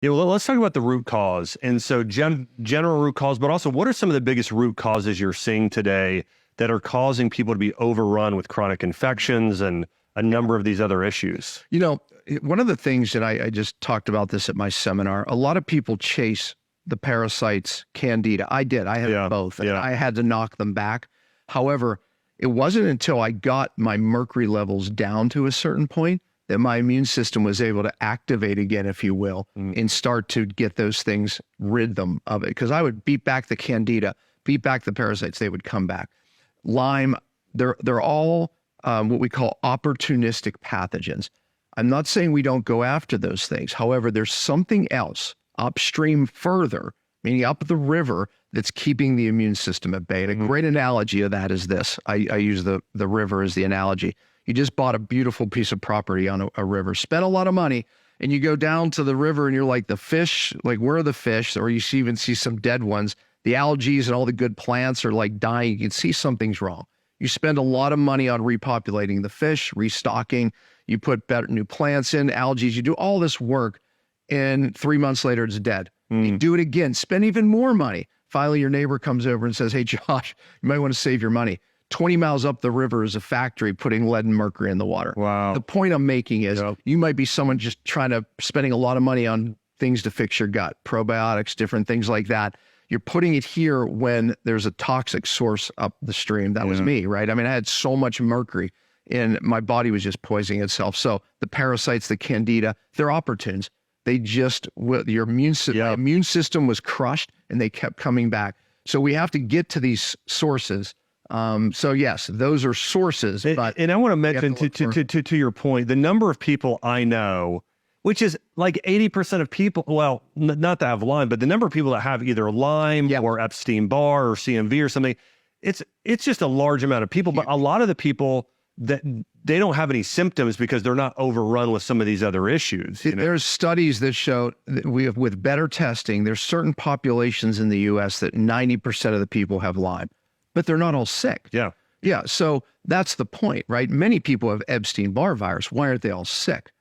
Yeah, well, let's talk about the root cause. And so general root cause, but also what are some of the biggest root causes you're seeing today that are causing people to be overrun with chronic infections and a number of these other issues? You know, one of the things, and I just talked about this at my seminar, a lot of people chase the parasites, candida. I did. I had both, and I had to knock them back. However, it wasn't until I got my mercury levels down to a certain point that my immune system was able to activate again, if you will, and start to get those things, rid them of it. Because I would beat back the candida, beat back the parasites, they would come back. Lyme, they're all what we call opportunistic pathogens. I'm not saying we don't go after those things. However, there's something else upstream further, meaning up the river, that's keeping the immune system at bay. And a great analogy of that is this. I use the river as the analogy. You just bought a beautiful piece of property on a river, spent a lot of money, and you go down to the river and you're like, the fish, like, where are the fish? Or you even see some dead ones. The algae and all the good plants are like dying. You can see something's wrong. You spend a lot of money on repopulating the fish, restocking. You put better new plants in, algae. You do all this work, and 3 months later, it's dead. You do it again, spend even more money. Finally, your neighbor comes over and says, hey, Josh, you might want to save your money. 20 miles up the river is a factory putting lead and mercury in the water. Wow. The point I'm making is you might be someone just spending a lot of money on things to fix your gut, probiotics, different things like that. You're putting it here when there's a toxic source up the stream. That was me, right? I mean, I had so much mercury and my body was just poisoning itself. So the parasites, the candida, they're opportunes. They just, your immune system was crushed and they kept coming back. So we have to get to these sources. So yes, those are sources. But and I want to mention to your point, the number of people I know, which is like 80% of people, well, not to have Lyme, but the number of people that have either Lyme or Epstein-Barr or CMV or something, it's just a large amount of people. But a lot of the people that they don't have any symptoms because they're not overrun with some of these other issues. There's studies that show that with better testing, there's certain populations in the U.S. that 90% of the people have Lyme, but they're not all sick. Yeah. So that's the point, right? Many people have Epstein-Barr virus. Why aren't they all sick?